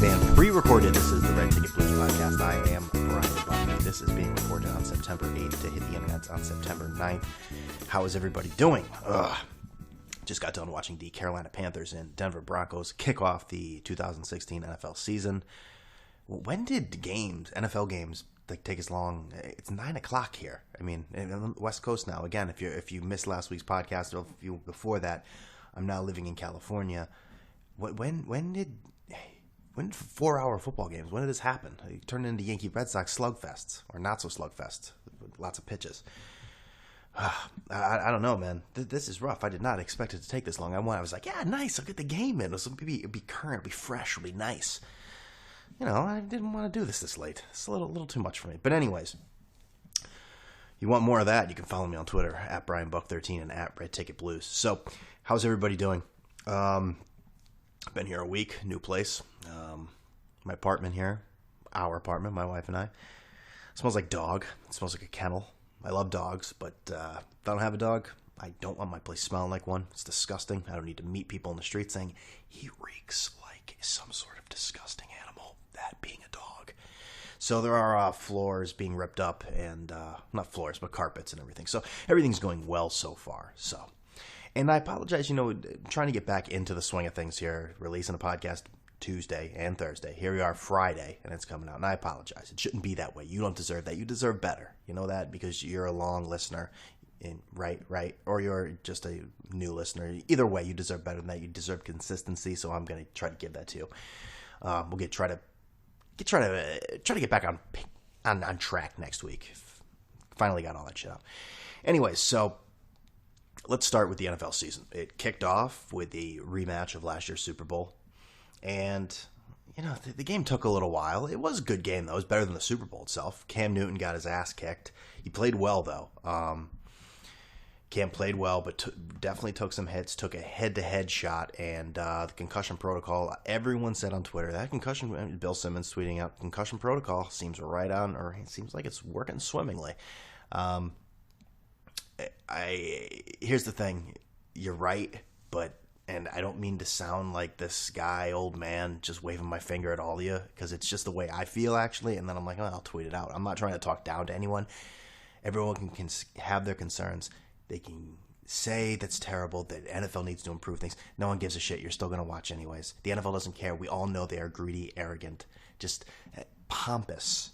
live and pre-recorded. This is the Red Ticket Blues podcast. I am Brian Buckney. This is being recorded on September 8th to hit the internet on September 9th. How is everybody doing? Just got done watching the Carolina Panthers and Denver Broncos kick off the 2016 NFL season. When did NFL games, take as long? It's 9 o'clock here. I mean, on the West Coast now. Again, if you missed last week's podcast or if you before that, I'm now living in California. When did 4-hour football games? When did this happen? It turned into Yankee Red Sox slugfests, or not so slugfests, lots of pitches. I don't know, man. This is rough. I did not expect it to take this long. I was like, yeah, nice. I'll get the game in. It'll be current, it'll be fresh, it'll be nice. I didn't want to do this late. It's a little too much for me. But anyways, you want more of that? You can follow me on Twitter at BrianBuck13 and at Red Ticket Blues. So, how's everybody doing? Been here a week, new place. My apartment here, our apartment, my wife and I. It smells like dog. It smells like a kennel. I love dogs, but if I don't have a dog, I don't want my place smelling like one. It's disgusting. I don't need to meet people in the street saying, he reeks like some sort of disgusting animal, that being a dog. So there are floors being ripped up, and not floors, but carpets and everything. So everything's going well so far. And I apologize, trying to get back into the swing of things here, releasing a podcast Tuesday and Thursday. Here we are Friday, and it's coming out, and I apologize. It shouldn't be that way. You don't deserve that. You deserve better. You know that because you're a long listener, right? Or you're just a new listener. Either way, you deserve better than that. You deserve consistency, so I'm going to try to give that to you. We'll try to get back on track next week. Finally got all that shit out. Anyways, so let's start with the NFL season. It kicked off with the rematch of last year's Super Bowl. And, the game took a little while. It was a good game, though. It was better than the Super Bowl itself. Cam Newton got his ass kicked. He played well, though. Cam played well, but definitely took some hits, took a head-to-head shot, and the concussion protocol, everyone said on Twitter, that concussion, Bill Simmons tweeting out, concussion protocol seems right on, or it seems like it's working swimmingly. Here's the thing. You're right, and I don't mean to sound like this guy, old man, just waving my finger at all of you, because it's just the way I feel, actually, and then I'm like, I'll tweet it out. I'm not trying to talk down to anyone. Everyone can have their concerns. They can say that's terrible, that NFL needs to improve things. No one gives a shit. You're still going to watch anyways. The NFL doesn't care. We all know they are greedy, arrogant, just pompous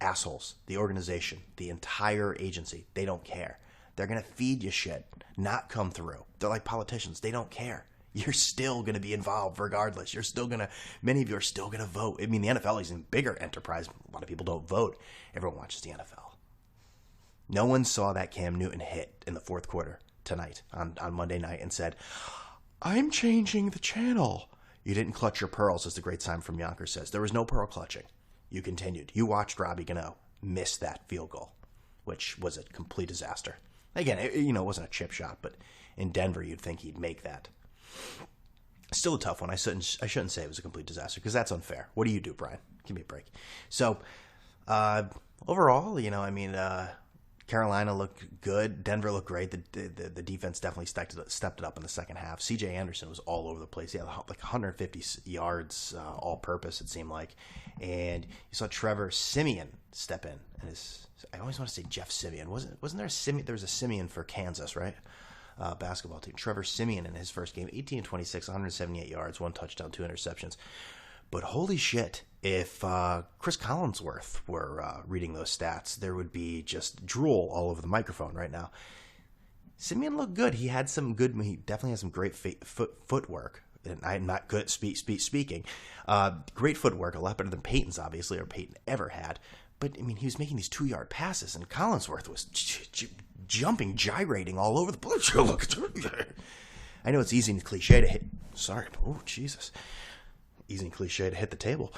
assholes. The organization, the entire agency, they don't care. They're going to feed you shit, not come through. They're like politicians. They don't care. You're still going to be involved regardless. Many of you are still going to vote. I mean, the NFL is a bigger enterprise. A lot of people don't vote. Everyone watches the NFL. No one saw that Cam Newton hit in the fourth quarter tonight on Monday night and said, I'm changing the channel. You didn't clutch your pearls, as the great Simon from Yonkers says. There was no pearl clutching. You continued. You watched Robbie Gano miss that field goal, which was a complete disaster. Again, it wasn't a chip shot, but in Denver, you'd think he'd make that. Still a tough one. I shouldn't say it was a complete disaster because that's unfair. What do you do, Brian? Give me a break. So, overall, Carolina looked good. Denver looked great. The defense definitely stepped it up in the second half. C.J. Anderson was all over the place. He had like 150 yards all-purpose, it seemed like. And you saw Trevor Siemian step in. I always want to say Jeff Simeon. Wasn't there a Simeon? There was a Simeon for Kansas, right? Basketball team. Trevor Siemian in his first game, 18-26, 178 yards, 1 touchdown, 2 interceptions. But holy shit, if Chris Collinsworth were reading those stats, there would be just drool all over the microphone right now. Simeon looked good. He definitely has some great footwork. And I'm not good at speaking. Great footwork, a lot better than Peyton's, obviously, or Peyton ever had. But, he was making these 2-yard passes, and Collinsworth was jumping, gyrating all over the place. I know it's easy and cliche to hit. Sorry. Oh, Jesus. Easy and cliche to hit the table.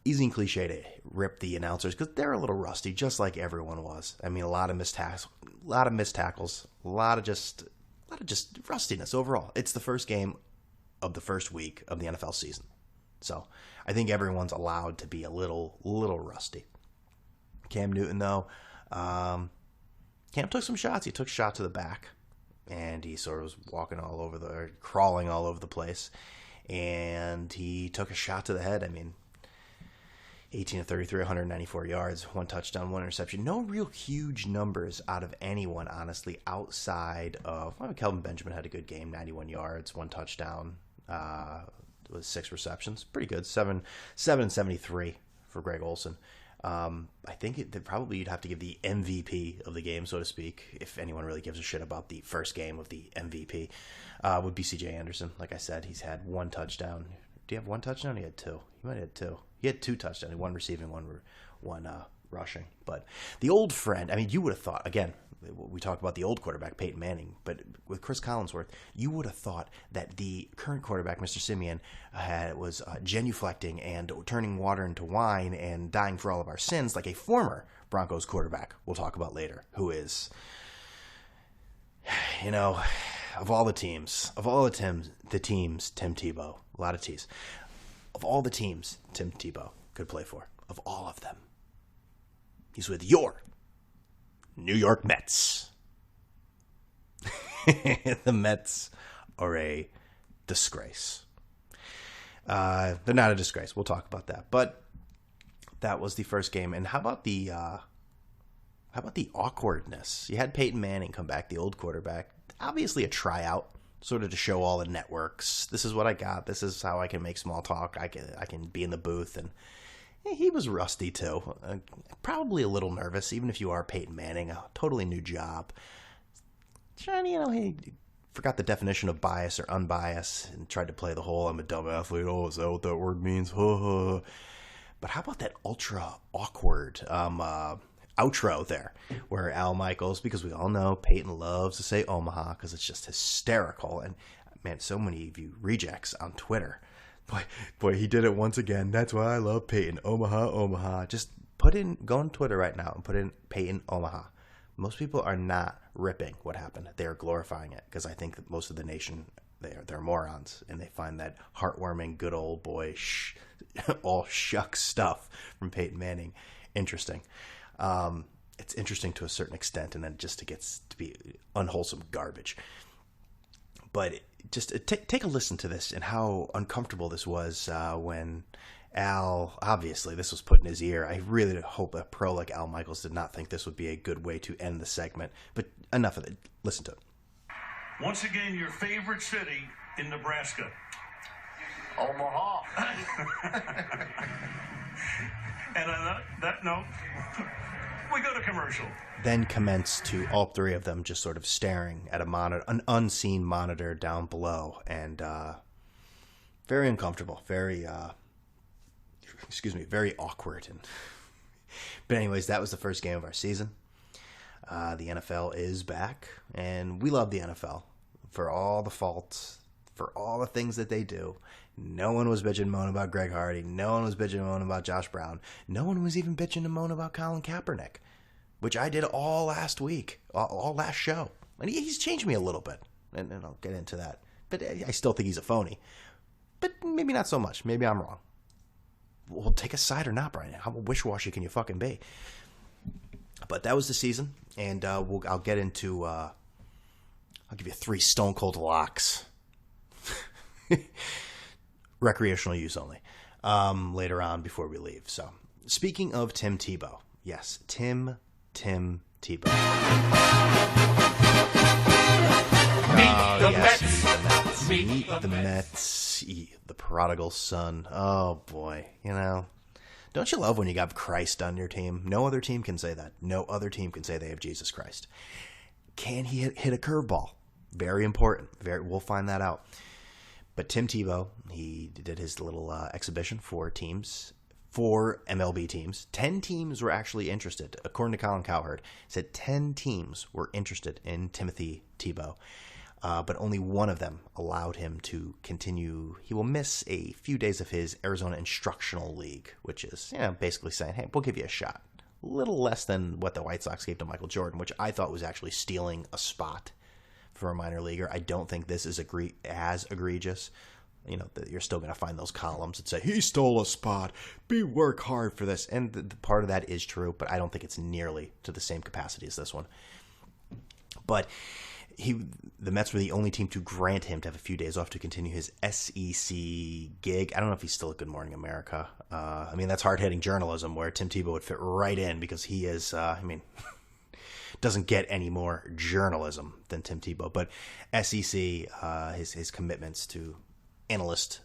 Easy and cliche to rip the announcers because they're a little rusty, just like everyone was. A lot of missed tackles, a lot of just rustiness overall. It's the first game of the first week of the NFL season, so I think everyone's allowed to be a little rusty. Cam Newton, though, Cam took some shots. He took a shot to the back, and he sort of was crawling all over the place, and he took a shot to the head. 18 of 33, 194 yards, 1 touchdown, 1 interception. No real huge numbers out of anyone, honestly, outside of Kelvin Benjamin had a good game, 91 yards, 1 touchdown, with 6 receptions. Pretty good. 7 and 73 for Greg Olsen. I think you'd have to give the MVP of the game, so to speak, if anyone really gives a shit about the first game of the MVP, would be C.J. Anderson. Like I said, he's had 1 touchdown. Do you have 1 touchdown? He had 2. He might have had 2. He had 2 touchdowns, 1 receiving, 1 rushing. But the old friend, I mean, you would have thought, again, we talked about the old quarterback, Peyton Manning, but with Chris Collinsworth, you would have thought that the current quarterback, Mr. Simeon, was genuflecting and turning water into wine and dying for all of our sins like a former Broncos quarterback we'll talk about later, who is, of all the teams, Tim Tebow, a lot of T's. Of all the teams Tim Tebow could play for, of all of them, he's with your New York Mets. The Mets are a disgrace. They're not a disgrace. We'll talk about that. But that was the first game. And how about the awkwardness? You had Peyton Manning come back, the old quarterback. Obviously a tryout, sort of to show all the networks. This is what I got. This is how I can make small talk. I can be in the booth. And he was rusty too. Probably a little nervous, even if you are Peyton Manning, a totally new job. He forgot the definition of bias or unbiased and tried to play the whole "I'm a dumb athlete." Oh, is that what that word means? But how about that ultra awkward outro there, where Al Michaels, because we all know Peyton loves to say Omaha because it's just hysterical, and man, so many of you rejects on Twitter. Boy, he did it once again. That's why I love Peyton. Omaha. Just go on Twitter right now and put in Peyton, Omaha. Most people are not ripping what happened. They are glorifying it because I think that most of the nation, they're morons, and they find that heartwarming, good old boy, all shucks stuff from Peyton Manning interesting. It's interesting to a certain extent, and then just it gets to be unwholesome garbage. But just take a listen to this and how uncomfortable this was when Al, obviously this was put in his ear. I really hope a pro like Al Michaels did not think this would be a good way to end the segment. But enough of it. Listen to it. Once again, your favorite city in Nebraska. Omaha. And on that note, we go to commercial. Then commence to all 3 of them just sort of staring at a monitor, an unseen monitor down below, and very uncomfortable, very awkward. But anyways, that was the first game of our season. The NFL is back, and we love the NFL for all the faults, for all the things that they do. No one was bitching and moaning about Greg Hardy. No one was bitching and moaning about Josh Brown. No one was even bitching and moaning about Colin Kaepernick, which I did all last week, all last show. And he's changed me a little bit, and I'll get into that. But I still think he's a phony. But maybe not so much. Maybe I'm wrong. Well, take a side or not, Brian. How wishy-washy can you fucking be? But that was the season, and I'll get into... I'll give you 3 stone cold locks. Recreational use only. Later on before we leave. So, speaking of Tim Tebow. Yes, Tim Tebow. Meet the Mets. The prodigal son. Oh, boy. Don't you love when you got Christ on your team? No other team can say that. No other team can say they have Jesus Christ. Can he hit a curveball? Very important. We'll find that out. But Tim Tebow, he did his little exhibition for teams, 4 MLB teams. 10 teams were actually interested. According to Colin Cowherd, said 10 teams were interested in Timothy Tebow. But only one of them allowed him to continue. He will miss a few days of his Arizona Instructional League, which is basically saying, hey, we'll give you a shot. A little less than what the White Sox gave to Michael Jordan, which I thought was actually stealing a spot for a minor leaguer. I don't think this is as egregious. You're still going to find those columns that say, he stole a spot. Work hard for this. And the part of that is true, but I don't think it's nearly to the same capacity as this one. But the Mets were the only team to grant him to have a few days off to continue his SEC gig. I don't know if he's still at Good Morning America. I mean, that's hard-hitting journalism where Tim Tebow would fit right in because he is, doesn't get any more journalism than Tim Tebow. But SEC, his commitments to analyst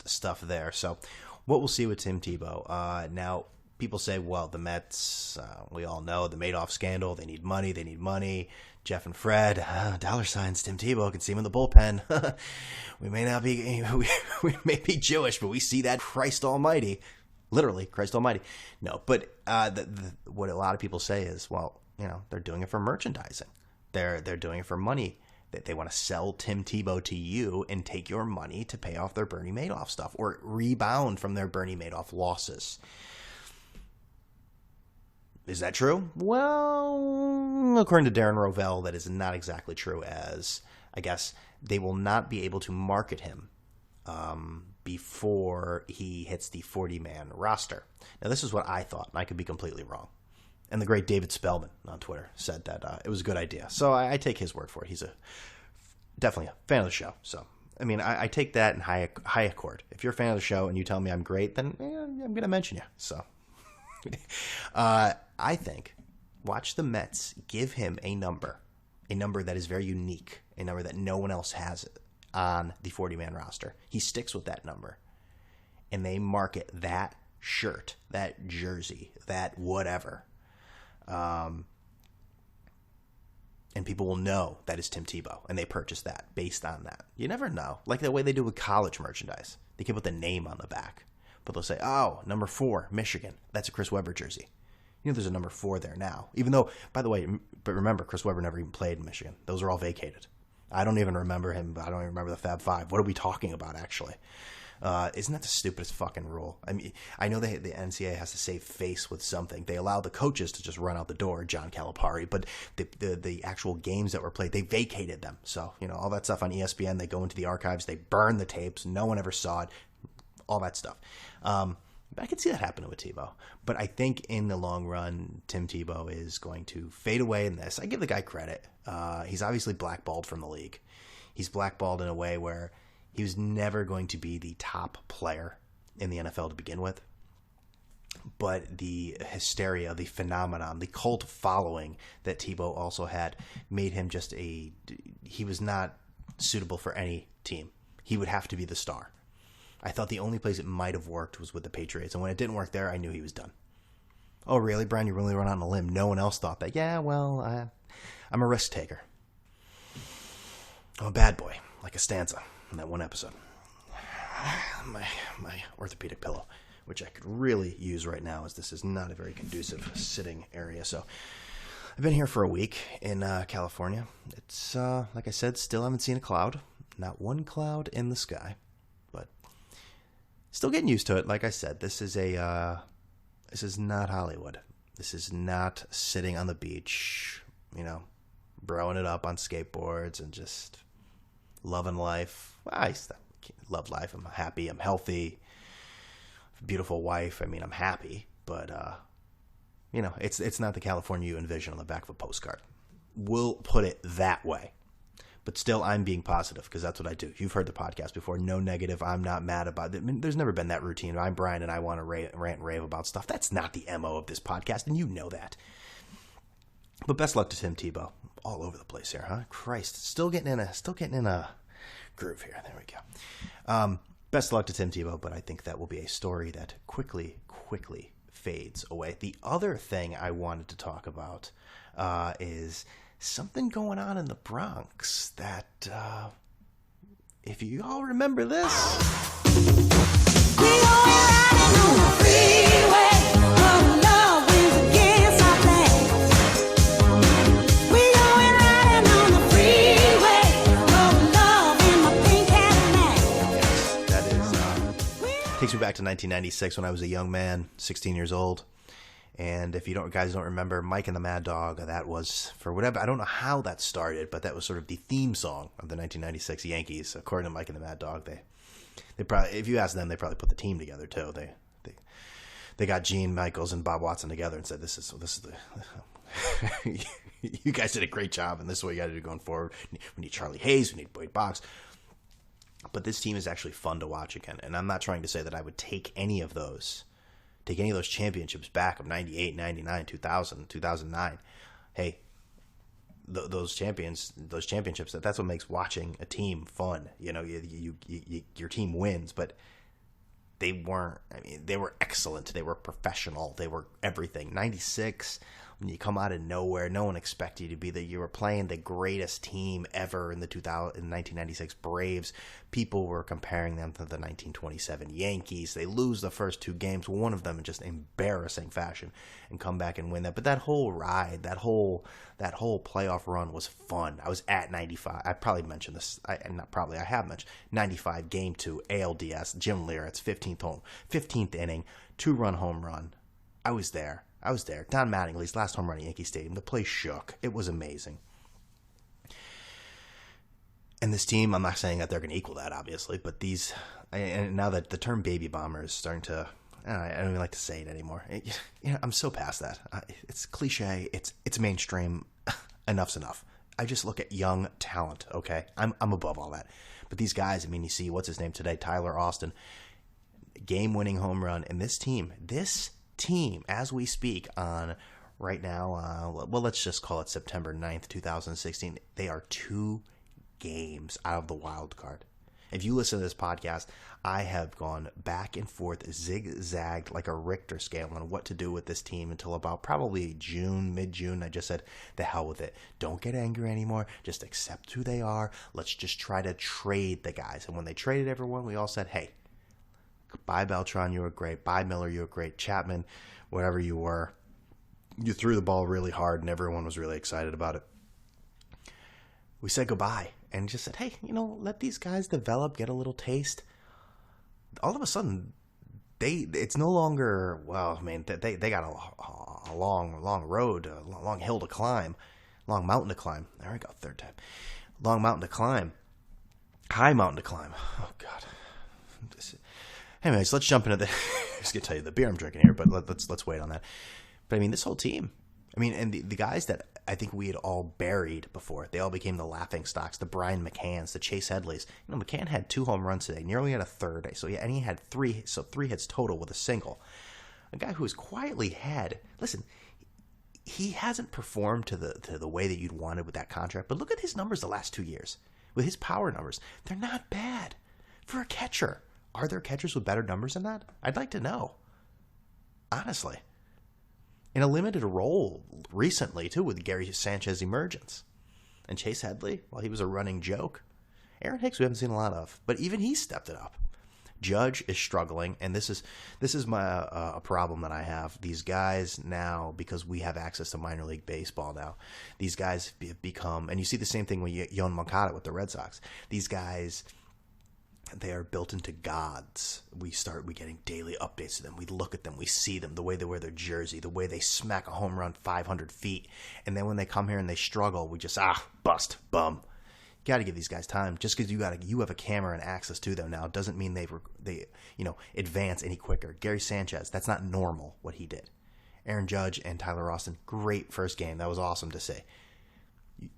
stuff there. So what we'll see with Tim Tebow. Now, people say, well, the Mets, we all know the Madoff scandal. They need money. Jeff and Fred, dollar signs, Tim Tebow, can see him in the bullpen. we may be Jewish, but we see that Christ Almighty, literally Christ Almighty. No, but what a lot of people say is, well, they're doing it for merchandising. They're doing it for money. They want to sell Tim Tebow to you and take your money to pay off their Bernie Madoff stuff or rebound from their Bernie Madoff losses. Is that true? Well, according to Darren Rovell, that is not exactly true, as I guess they will not be able to market him before he hits the 40-man roster. Now, this is what I thought, and I could be completely wrong. And the great David Spellman on Twitter said that it was a good idea. So I take his word for it. He's definitely a fan of the show. So, I mean, I take that in high accord. If you're a fan of the show and you tell me I'm great, then I'm going to mention you. So, I think, watch the Mets give him a number that is very unique, a number that no one else has on the 40-man roster. He sticks with that number, and they market that shirt, that jersey, that whatever. And people will know that is Tim Tebow, and they purchase that based on that. You never know. Like the way they do with college merchandise. They can put the name on the back, but they'll say, oh, number 4, Michigan. That's a Chris Webber jersey. There's a number 4 there now. Even though, by the way, but remember, Chris Webber never even played in Michigan. Those are all vacated. I don't even remember him. I don't even remember the Fab Five. What are we talking about, actually? Isn't that the stupidest fucking rule? I mean, I know the NCAA has to save face with something. They allow the coaches to just run out the door, John Calipari, but the actual games that were played, they vacated them. So, all that stuff on ESPN, they go into the archives, they burn the tapes, no one ever saw it, all that stuff. I could see that happening with Tebow. But I think in the long run, Tim Tebow is going to fade away in this. I give the guy credit. He's obviously blackballed from the league. He's blackballed in a way where he was never going to be the top player in the NFL to begin with. But the hysteria, the phenomenon, the cult following that Tebow also had made him he was not suitable for any team. He would have to be the star. I thought the only place it might have worked was with the Patriots. And when it didn't work there, I knew he was done. Oh, really, Brian? You really run on a limb? No one else thought that. Yeah, well, I'm a risk taker. I'm a bad boy, like a stanza in that one episode. My orthopedic pillow, which I could really use right now, as this is not a very conducive sitting area. So I've been here for a week in California. It's, like I said, still haven't seen a cloud. Not one cloud in the sky. Still getting used to it. Like I said, this is not Hollywood. This is not sitting on the beach, broing it up on skateboards and just loving life. I love life. I'm happy. I'm healthy. Beautiful wife. I mean, I'm happy, but it's not the California you envision on the back of a postcard. We'll put it that way. But still, I'm being positive because that's what I do. You've heard the podcast before. No negative. I'm not mad about it. I mean, there's never been that routine. I'm Brian, and I want to rant and rave about stuff. That's not the MO of this podcast, and you know that. But best luck to Tim Tebow. All over the place here, huh? Christ, still getting in a groove here. There we go. Best luck to Tim Tebow, but I think that will be a story that quickly fades away. The other thing I wanted to talk about is something going on in the Bronx that, if you all remember this. We going riding on the freeway. Oh, love wins against our plans. We going riding on the freeway. Oh, love in my pink Kaeprnick. Yes, that is, takes me back to 1996 when I was a young man, 16 years old. And if you guys don't remember, Mike and the Mad Dog, that was, for whatever, I don't know how that started, but that was sort of the theme song of the 1996 Yankees. According to Mike and the Mad Dog, they probably, if you ask them, they probably put the team together too. They got Gene Michaels and Bob Watson together and said, this is the You guys did a great job, and this is what you got to do going forward. We need Charlie Hayes. We need Boyd Box. But this team is actually fun to watch again, and I'm not trying to say that I would take any of those championships back of 98, 99, 2000, 2009. Hey, those championships, that's what makes watching a team fun. You know, your team wins, but they weren't, they were excellent. They were professional. They were everything. 96, when you come out of nowhere, no one expected you to be there. You were playing the greatest team ever in the 1996 Braves. People were comparing them to the 1927 Yankees. They lose the first two games, one of them in just embarrassing fashion, and come back and win that. But that whole ride, that whole playoff run was fun. I was at 95. I probably mentioned this. I have mentioned 95 Game 2 ALDS. Jim Leyritz, 15th inning, 2-run home run. I was there. Don Mattingly's last home run at Yankee Stadium. The place shook. It was amazing. And this team, I'm not saying that they're going to equal that, obviously, but these, and now that the term baby bomber is starting to, I don't even like to say it anymore. I'm so past that. It's cliche. It's mainstream. Enough's enough. I just look at young talent, okay? I'm above all that. But these guys, you see, what's his name today? Tyler Austin. Game-winning home run. And this team, as we speak on right now, well, let's just call it September 9th, 2016, they are 2 games out of the wild card. If you listen to this podcast, I have gone back and forth, zigzagged like a Richter scale on what to do with this team until about probably mid-June. I just said, the hell with it. Don't get angry anymore. Just accept who they are. Let's just try to trade the guys. And when they traded everyone, we all said, hey, bye Beltran, you were great. Bye Miller, you were great. Chapman, whatever you were. You threw the ball really hard, and everyone was really excited about it. We said goodbye and just said, hey, let these guys develop, get a little taste. All of a sudden, it's no longer, they got a long road, a long hill to climb, long mountain to climb. There we go, third time. Long mountain to climb. High mountain to climb. Oh, God. Anyways, let's jump into I was going to tell you the beer I'm drinking here, but let's wait on that. But, this whole team, and the guys that I think we had all buried before, they all became the laughing stocks, the Brian McCanns, the Chase Headleys. McCann had 2 home runs today, nearly had a third. And he had 3 hits total with a single. A guy who has quietly had, listen, he hasn't performed to the way that you'd wanted with that contract, but look at his numbers the last 2 years. With his power numbers, they're not bad for a catcher. Are there catchers with better numbers than that? I'd like to know. Honestly. In a limited role recently, too, with Gary Sanchez's emergence. And Chase Headley, well, he was a running joke. Aaron Hicks, we haven't seen a lot of. But even he stepped it up. Judge is struggling, and this is my a problem that I have. These guys now, because we have access to minor league baseball now, these guys become, and you see the same thing with Yoan Moncada with the Red Sox. These guys, they are built into gods. We getting daily updates to them. We look at them. We see them, the way they wear their jersey, the way they smack a home run 500 feet. And then when they come here and they struggle, we just, bust, bum. Got to give these guys time. Just because you have a camera and access to them now doesn't mean they advance any quicker. Gary Sanchez, that's not normal what he did. Aaron Judge and Tyler Austin, great first game. That was awesome to see.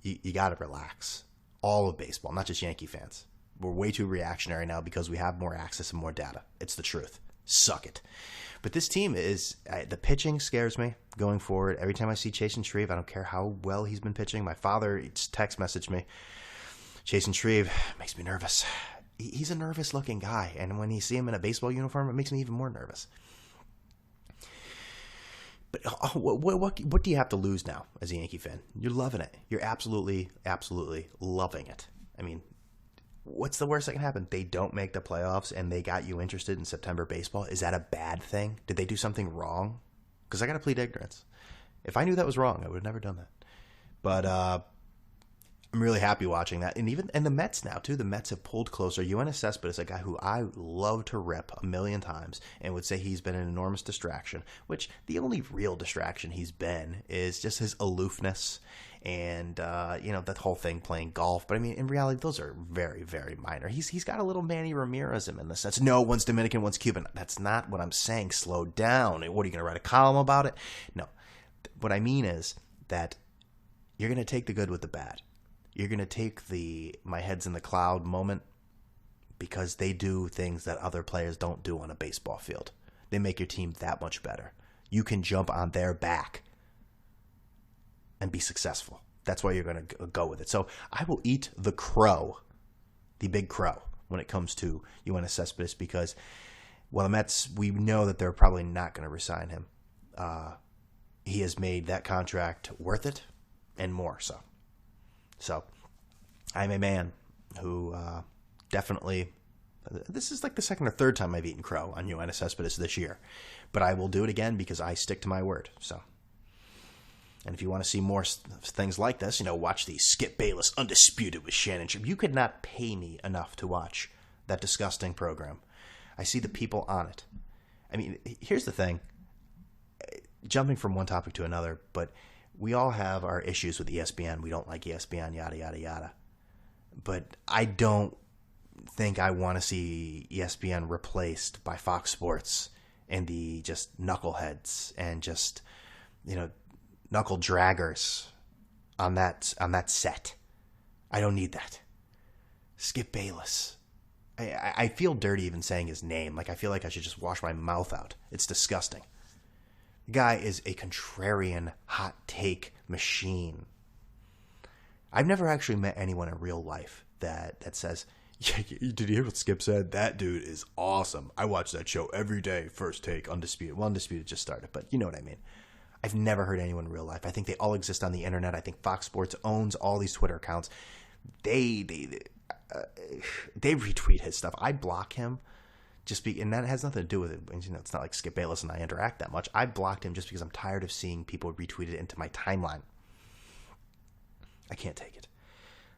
You got to relax. All of baseball, not just Yankee fans. We're way too reactionary now because we have more access and more data. It's the truth. Suck it. But this team is, the pitching scares me going forward. Every time I see Chasen Shreve, I don't care how well he's been pitching. My father text messaged me. Chasen Shreve makes me nervous. He's a nervous-looking guy, and when you see him in a baseball uniform, it makes me even more nervous. But what do you have to lose now as a Yankee fan? You're loving it. You're absolutely, absolutely loving it. What's the worst that can happen? They don't make the playoffs, and they got you interested in September baseball. Is that a bad thing? Did they do something wrong? Because I got to plead ignorance. If I knew that was wrong, I would have never done that. But I'm really happy watching that. And the Mets now, too. The Mets have pulled closer. Yoenis Cespedes is a guy who I love to rip a million times and would say he's been an enormous distraction, which the only real distraction he's been is just his aloofness and, that whole thing playing golf. But, in reality, those are very, very minor. He's got a little Manny Ramirez in the sense. No, one's Dominican, one's Cuban. That's not what I'm saying. Slow down. What, are you going to write a column about it? No. What I mean is that you're going to take the good with the bad. You're going to take the my head's in the cloud moment because they do things that other players don't do on a baseball field. They make your team that much better. You can jump on their back and be successful. That's why you're going to go with it. So I will eat the crow, the big crow, when it comes to Yoenis Cespedes because, well, the Mets, we know that they're probably not going to resign him. He has made that contract worth it and more so. So I'm a man who definitely, this is like the second or third time I've eaten crow on Yoenis Cespedes this year. But I will do it again because I stick to my word. So, and if you want to see more things like this, watch the Skip Bayless Undisputed with Shannon Sharp. You could not pay me enough to watch that disgusting program. I see the people on it. I mean, here's the thing. Jumping from one topic to another, but we all have our issues with ESPN. We don't like ESPN, yada, yada, yada. But I don't think I want to see ESPN replaced by Fox Sports and the just knuckleheads and just, knuckle draggers on that set. I don't need that. Skip Bayless. I feel dirty even saying his name. Like, I feel like I should just wash my mouth out. It's disgusting. The guy is a contrarian hot take machine. I've never actually met anyone in real life that says, yeah, did you hear what Skip said? That dude is awesome. I watch that show every day. First Take, Undisputed. Well, Undisputed just started, but you know what I mean. I've never heard anyone in real life. I think they all exist on the internet. I think Fox Sports owns all these Twitter accounts. They retweet his stuff. I block him. And that has nothing to do with it. It's not like Skip Bayless and I interact that much. I blocked him just because I'm tired of seeing people retweet it into my timeline. I can't take it.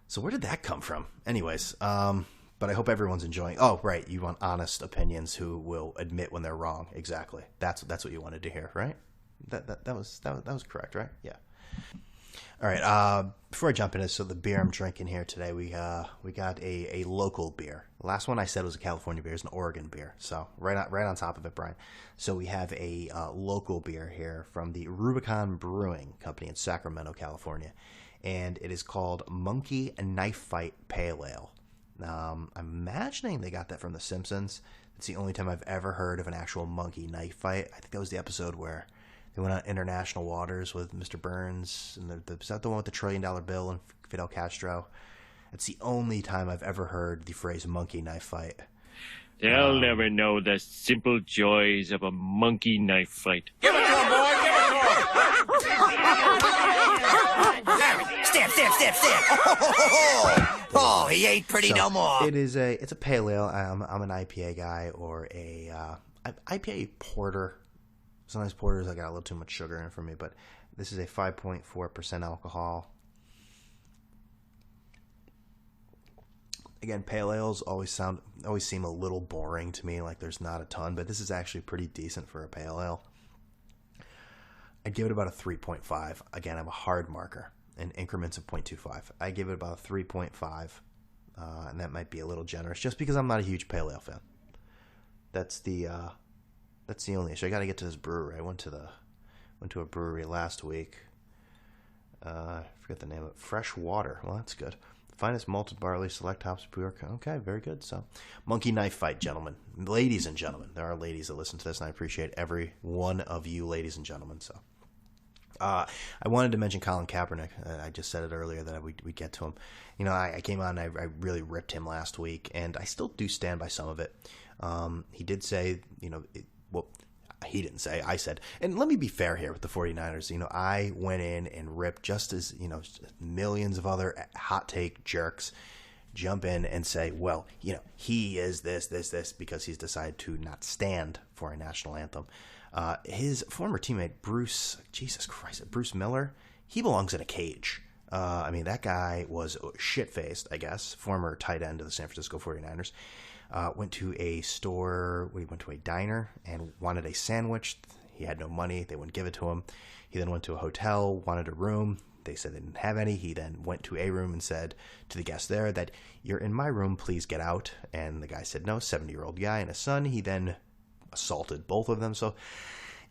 So where did that come from? Anyways, but I hope everyone's enjoying. Oh, right. You want honest opinions who will admit when they're wrong. Exactly. That's what you wanted to hear, right? That was correct, right? Yeah. All right. Before I jump into so the beer I'm drinking here today, we got a local beer. The last one I said was a California beer. It's an Oregon beer. So right on top of it, Brian. So we have a local beer here from the Rubicon Brewing Company in Sacramento, California, and it is called Monkey Knife Fight Pale Ale. I'm imagining they got that from The Simpsons. It's the only time I've ever heard of an actual monkey knife fight. I think that was the episode where they went on international waters with Mr. Burns, and is that the one with the $1 trillion bill and Fidel Castro? It's the only time I've ever heard the phrase monkey knife fight. They'll never know the simple joys of a monkey knife fight. Give it to him, boy! Give it to him! Stamp! Oh, he ain't pretty no more. It's a pale ale. I'm an IPA guy or a IPA porter. Sometimes porters, I got a little too much sugar in it for me, but this is a 5.4% alcohol. Again, pale ales always seem a little boring to me, like there's not a ton, but this is actually pretty decent for a pale ale. I'd give it about a 3.5. Again, I'm a hard marker in increments of 0.25. I give it about a 3.5, and that might be a little generous, just because I'm not a huge pale ale fan. That's the only issue. I got to get to this brewery. I went to a brewery last week. I forget the name of it. Fresh Water. Well, that's good. Finest malted barley, select hops, pure. Okay, very good. So, monkey knife fight, gentlemen, ladies and gentlemen. There are ladies that listen to this, and I appreciate every one of you, ladies and gentlemen. So, I wanted to mention Colin Kaepernick. I just said it earlier that we'd get to him. I came on. I really ripped him last week, and I still do stand by some of it. He did say, he didn't say, I said, and let me be fair here with the 49ers. I went in and ripped just as, millions of other hot take jerks jump in and say, well, he is this, because he's decided to not stand for a national anthem. His former teammate, Bruce Miller, he belongs in a cage. That guy was shit-faced, I guess, former tight end of the San Francisco 49ers. Went to a store, he went to a diner and wanted a sandwich. He had no money. They wouldn't give it to him. He then went to a hotel, wanted a room. They said they didn't have any. He then went to a room and said to the guest there that, "You're in my room, please get out." And the guy said no, 70-year-old guy and a son. He then assaulted both of them. So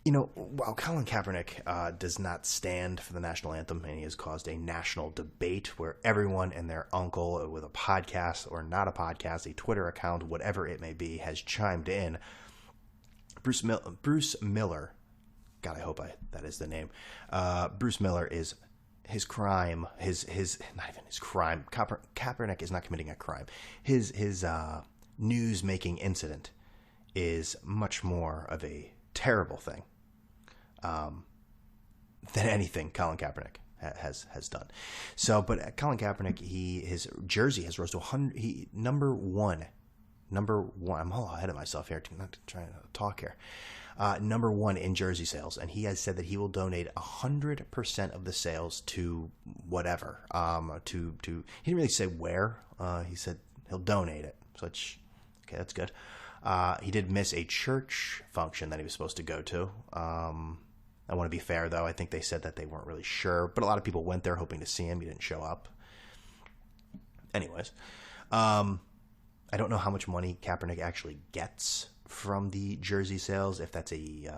While Colin Kaepernick does not stand for the national anthem, and he has caused a national debate where everyone and their uncle with a podcast or not a podcast, a Twitter account, whatever it may be, has chimed in. Bruce Miller, God, I hope that is the name. Bruce Miller is his crime, his not even his crime. Kaepernick is not committing a crime. His news-making incident is much more of a terrible thing than anything Colin Kaepernick has done. So, but Colin Kaepernick, his jersey has rose to 100. Number one. I'm all ahead of myself here. Not trying to talk here. Number one in jersey sales, and he has said that he will donate 100% of the sales to whatever. He didn't really say where. He said he'll donate it. So okay, that's good. He did miss a church function that he was supposed to go to. I want to be fair, though. I think they said that they weren't really sure, but a lot of people went there hoping to see him. He didn't show up. Anyways, I don't know how much money Kaepernick actually gets from the jersey sales, if that's a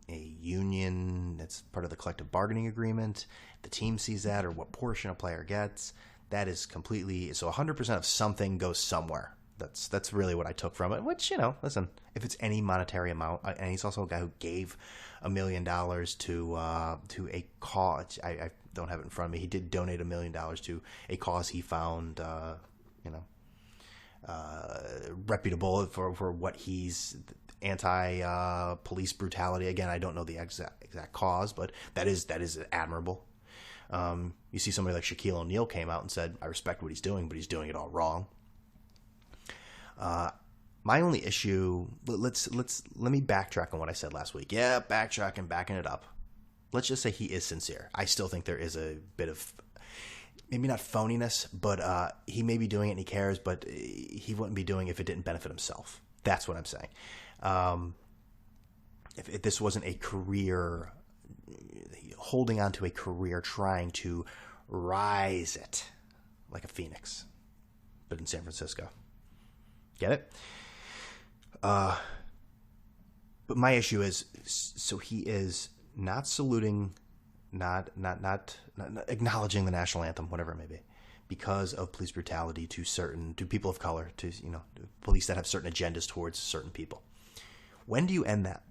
union that's part of the collective bargaining agreement, the team sees that, or what portion a player gets. That is completely, so 100% of something goes somewhere. That's really what I took from it, which, listen, if it's any monetary amount, and he's also a guy who gave $1 million to a cause. I don't have it in front of me. He did donate $1 million to a cause he found, reputable for what he's anti-police brutality. Again, I don't know the exact cause, but that is admirable. You see somebody like Shaquille O'Neal came out and said, I respect what he's doing, but he's doing it all wrong. My only issue, let me backtrack on what I said last week. Yeah, backing it up. Let's just say he is sincere. I still think there is a bit of, maybe not phoniness, but he may be doing it and he cares, but he wouldn't be doing it if it didn't benefit himself. That's what I'm saying. If this wasn't a career, holding on to a career, trying to rise it like a phoenix, but in San Francisco. Get it? But my issue is, so he is not saluting, not acknowledging the national anthem, whatever it may be, because of police brutality to people of color, to police that have certain agendas towards certain people. When do you end that?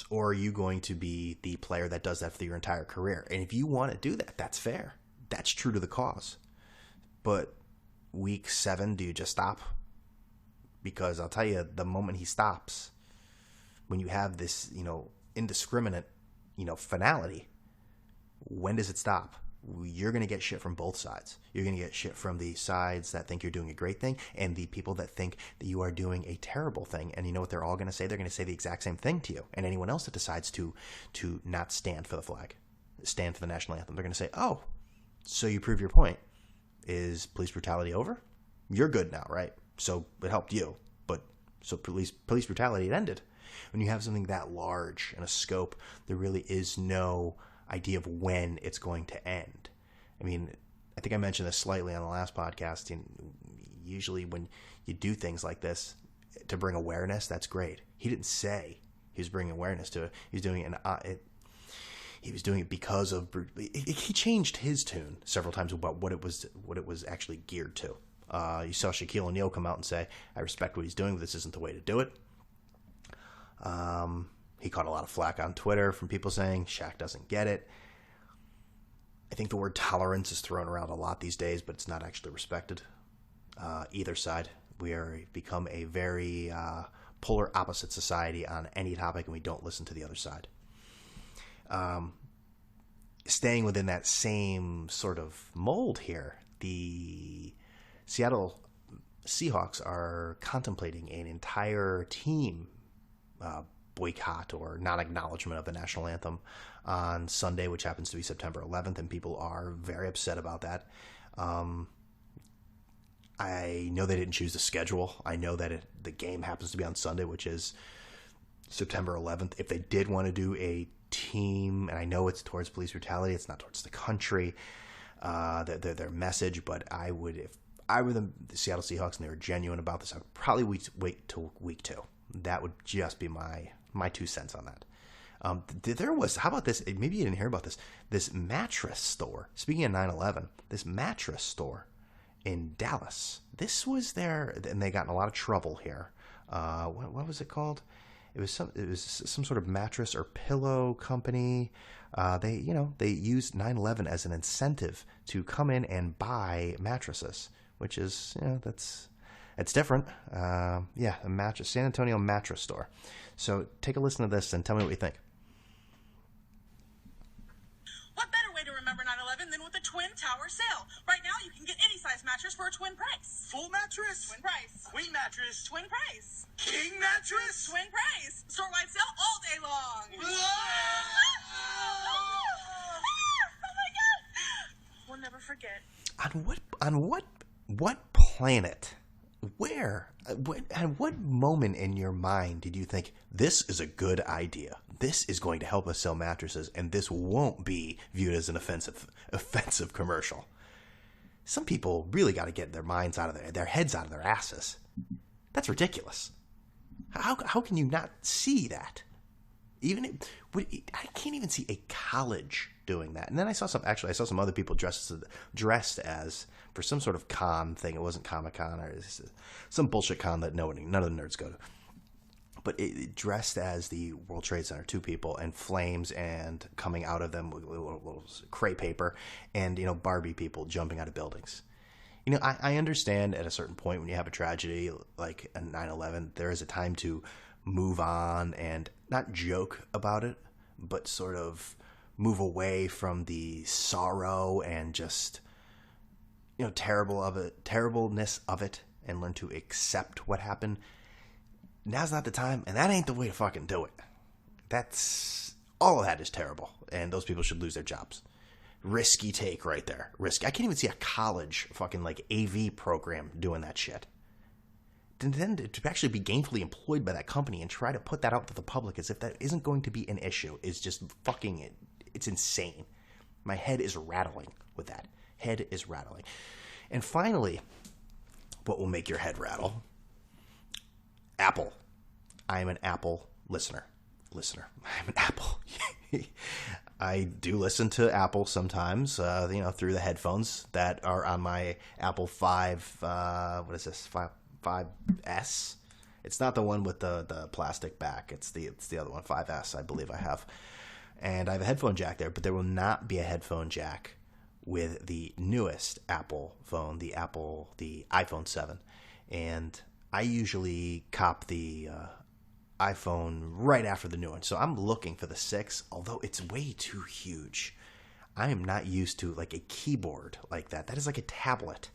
Or are you going to be the player that does that for your entire career? And if you want to do that, that's fair. That's true to the cause. But week 7, do you just stop? Because I'll tell you, the moment he stops, when you have this, indiscriminate, finality, when does it stop? You're going to get shit from both sides. You're going to get shit from the sides that think you're doing a great thing and the people that think that you are doing a terrible thing. And you know what they're all going to say? They're going to say the exact same thing to you. And anyone else that decides to not stand for the flag, stand for the national anthem, they're going to say, oh, so you prove your point. Is police brutality over? You're good now, right? So it helped you. But so police brutality, it ended. When you have something that large in a scope, there really is no idea of when it's going to end. I mean, I think I mentioned this slightly on the last podcast. And usually when you do things like this to bring awareness, that's great. He didn't say he was bringing awareness to it. He was doing it. He was doing it because of. He changed his tune several times about what it was actually geared to. You saw Shaquille O'Neal come out and say, "I respect what he's doing, but this isn't the way to do it." He caught a lot of flack on Twitter from people saying Shaq doesn't get it. I think the word tolerance is thrown around a lot these days, but it's not actually respected. Either side. We are become a very polar opposite society on any topic, and we don't listen to the other side. Staying within that same sort of mold here, the Seattle Seahawks are contemplating an entire team boycott or non-acknowledgement of the national anthem on Sunday, which happens to be September 11th, and people are very upset about that. I know they didn't choose the schedule. I know that the game happens to be on Sunday, which is September 11th. If they did want to do a team, and I know it's towards police brutality, it's not towards the country, their message, but if I were the Seattle Seahawks and they were genuine about this, I would probably wait till week 2. That would just be my 2 cents on that. How about this? Maybe you didn't hear about this. This mattress store, speaking of 9/11, this mattress store in Dallas. This was there, and they got in a lot of trouble here. What was it called? It was some sort of mattress or pillow company. They used 9/11 as an incentive to come in and buy mattresses, which is it's different. A mattress, San Antonio mattress store. So take a listen to this and tell me what you think. What better way to remember 9/11 than with a twin tower sale? Right now, you can get any size mattress for a twin price. Full mattress? Twin price. Queen mattress? Twin price. King mattress? Twin price. Store-wide sale all day long. Whoa! Oh my God! We'll never forget. On what planet? Where? At what moment in your mind did you think this is a good idea? This is going to help us sell mattresses, and this won't be viewed as an offensive commercial. Some people really got to get their minds out of their heads out of their asses. That's ridiculous. How can you not see that? I can't even see a college doing that. And then I saw some other people dressed as for some sort of con thing. It wasn't Comic-Con or some bullshit con that none of the nerds go to. But it dressed as the World Trade Center, 2 people, and flames, and coming out of them with little crepe paper, and Barbie people jumping out of buildings. I understand at a certain point when you have a tragedy like a 9/11, there is a time to move on and not joke about it, but sort of move away from the sorrow and just terribleness of it, and learn to accept what happened. Now's not the time, and that ain't the way to fucking do it. That's all of that is terrible, and those people should lose their jobs. Risky take right there. Risky. I can't even see a college fucking AV program doing that shit. Then to actually be gainfully employed by that company and try to put that out to the public as if that isn't going to be an issue is just fucking it's insane. My head is rattling with that. Head is rattling. And finally, what will make your head rattle? Apple. I am an Apple listener. I'm an Apple. I do listen to Apple sometimes, through the headphones that are on my Apple 5, what is this, 5S? It's not the one with the plastic back. It's the other one, 5S, I believe I have. And I have a headphone jack there, but there will not be a headphone jack with the newest Apple phone, the iPhone 7. And I usually cop the iPhone right after the new one. So I'm looking for the 6, although it's way too huge. I am not used to a keyboard like that. That is like a tablet.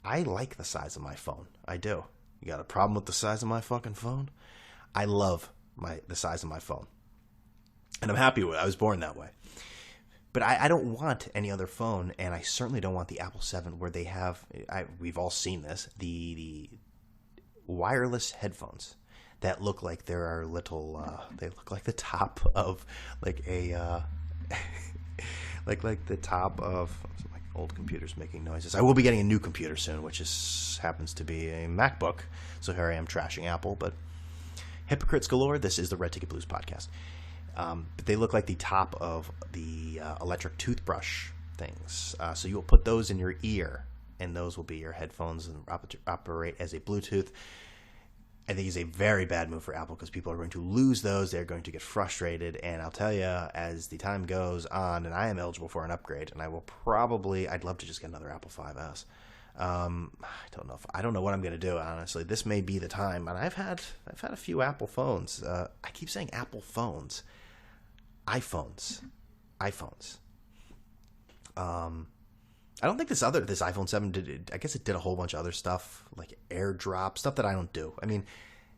I like the size of my phone. I do. You got a problem with the size of my fucking phone? I love the size of my phone. And I'm happy with it. I was born that way. But I don't want any other phone, and I certainly don't want the Apple 7 where they have, we've all seen this, the wireless headphones that look like there are little, they look like the top of the top of, old computers making noises. I will be getting a new computer soon, which happens to be a MacBook. So here I am trashing Apple, but hypocrites galore. This is the Red Ticket Blues podcast. But they look like the top of the electric toothbrush things. So you will put those in your ear, and those will be your headphones and operate as a Bluetooth. I think it's a very bad move for Apple because people are going to lose those. They're going to get frustrated. And I'll tell you, as the time goes on, and I am eligible for an upgrade, and I'd love to just get another Apple 5S. I don't know what I'm going to do, honestly. This may be the time. And I've had a few Apple phones. I keep saying Apple phones. iPhones. I don't think this iPhone 7 did. I guess it did a whole bunch of other stuff, like AirDrop, stuff that I don't do. I mean,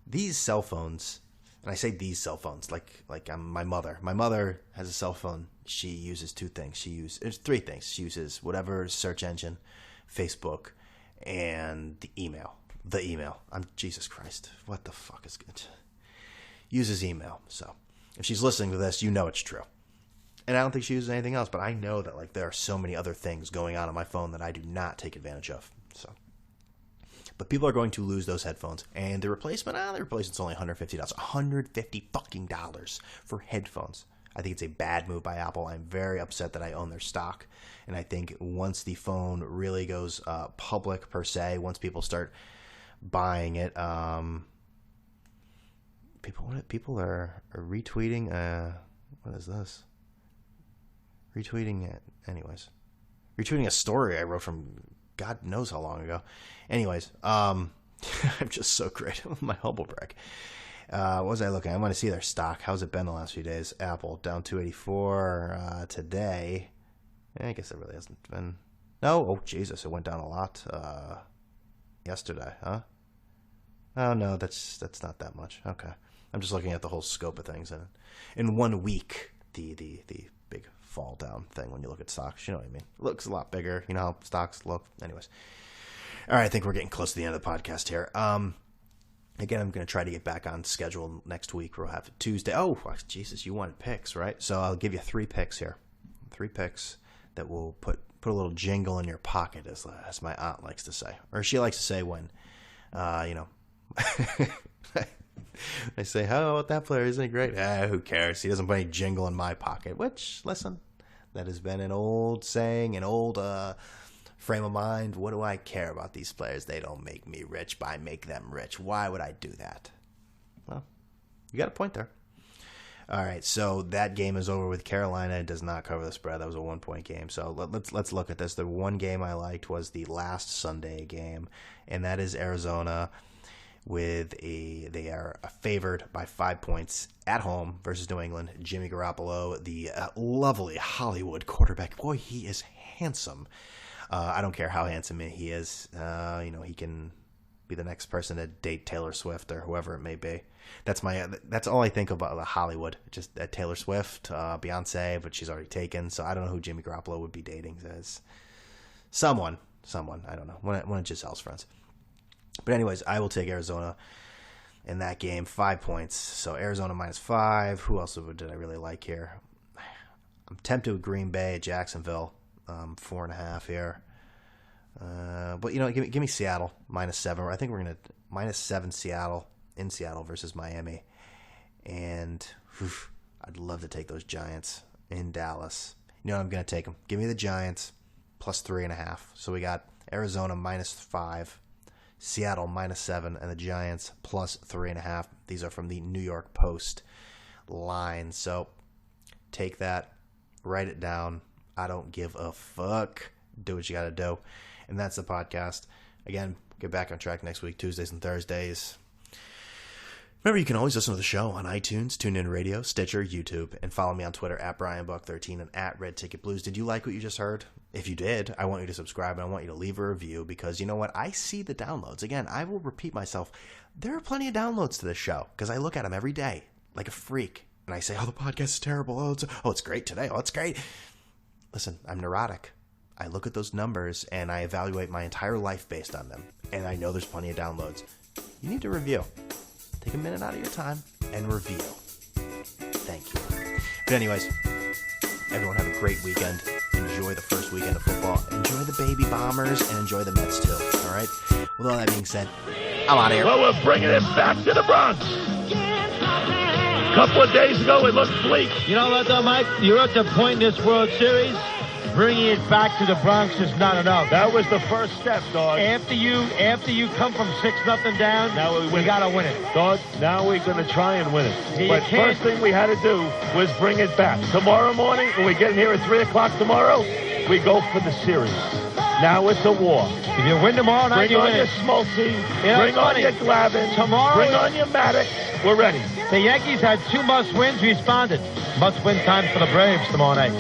these cell phones, and I say these cell phones, like I'm my mother. My mother has a cell phone. She uses 2 things. There's 3 things. She uses whatever search engine, Facebook, and the email. Jesus Christ, what the fuck is good? Uses email. So if she's listening to this, you know it's true. And I don't think she uses anything else, but I know that there are so many other things going on my phone that I do not take advantage of. So, But people are going to lose those headphones. And the replacement's only $150. $150 fucking dollars for headphones. I think it's a bad move by Apple. I'm very upset that I own their stock. And I think once the phone really goes public per se, once people start buying it, people are retweeting. What is this? Retweeting it. Anyways. Retweeting a story I wrote from God knows how long ago. Anyways, I'm just so great with my humble brag. What was I looking at? I want to see their stock. How's it been the last few days? Apple down 284 today. I guess it really hasn't been. No, oh Jesus, it went down a lot yesterday, huh? Oh no, that's not that much. Okay, I'm just looking at the whole scope of things, and in 1 week, the big fall down thing when you look at stocks, you know what I mean? It looks a lot bigger. You know how stocks look. Anyways, all right, I think we're getting close to the end of the podcast here. Again, I'm going to try to get back on schedule next week. We'll have Tuesday. Oh, Jesus, you wanted picks, right? So I'll give you 3 picks here. 3 picks that will put a little jingle in your pocket, as my aunt likes to say. Or she likes to say when, I say, how about that player? Isn't he great? Who cares? He doesn't put any jingle in my pocket. Which, listen, that has been an old saying, an old frame of mind. What do I care about these players? They don't make me rich, but I make them rich. Why would I do that? Well, you got a point there. All right, so that game is over with. Carolina does not cover the spread. That was a 1-point game. So let's look at this. The one game I liked was the last Sunday game, and that is Arizona they are favored by 5 points at home versus New England. Jimmy Garoppolo, the lovely Hollywood quarterback. Boy, he is handsome. I don't care how handsome he is. He can be the next person to date Taylor Swift or whoever it may be. That's all I think about Hollywood. Just Taylor Swift, Beyonce, but she's already taken. So I don't know who Jimmy Garoppolo would be dating as someone. I don't know. One of Giselle's friends. But anyways, I will take Arizona in that game. 5 points. So Arizona -5. Who else did I really like here? I'm tempted with Green Bay, Jacksonville. 4.5 here. But give me Seattle -7. I think we're gonna -7 Seattle in Seattle versus Miami, and I'd love to take those Giants in Dallas. You know what I'm gonna take them. Give me the Giants +3.5. So we got Arizona -5, Seattle -7, and the Giants +3.5. These are from the New York Post line. So take that, write it down. I don't give a fuck. Do what you got to do. And that's the podcast. Again, get back on track next week, Tuesdays and Thursdays. Remember, you can always listen to the show on iTunes, TuneIn Radio, Stitcher, YouTube, and follow me on Twitter @BrianBuck13 and @RedTicketBlues. Did you like what you just heard? If you did, I want you to subscribe and I want you to leave a review because you know what? I see the downloads. Again, I will repeat myself. There are plenty of downloads to this show because I look at them every day like a freak. And I say, oh, the podcast is terrible. Oh, it's great today. Oh, it's great. Listen, I'm neurotic. I look at those numbers and I evaluate my entire life based on them. And I know there's plenty of downloads. You need to review. Take a minute out of your time and review. Thank you. But anyways, everyone have a great weekend. Enjoy the first weekend of football. Enjoy the baby Bombers and enjoy the Mets too. All right? With all that being said, I'm out of here. Well, we're bringing it back to the Bronx. A couple of days ago, it looked bleak. You know what, though, Mike? You're at the point in this World Series, bringing it back to the Bronx is not enough. That was the first step, dog. After you come from 6-0 down, now we got to win it. Dog, now we're going to try and win it. Yeah, but first thing we had to do was bring it back. Tomorrow morning, when we get in here at 3 o'clock tomorrow, we go for the series. Now it's a war. If you win tomorrow night, you win. Bring on your Smoltz, bring on your Glavin, bring on your Maddox. We're ready. The Yankees had 2 must-wins, responded. Must-win time for the Braves tomorrow night.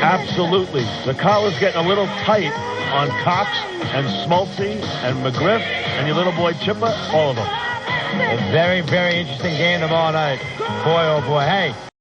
Absolutely. The collar's getting a little tight on Cox and Smoltz and McGriff and your little boy Chipper, all of them. A very, very interesting game tomorrow night. Boy, oh boy. Hey.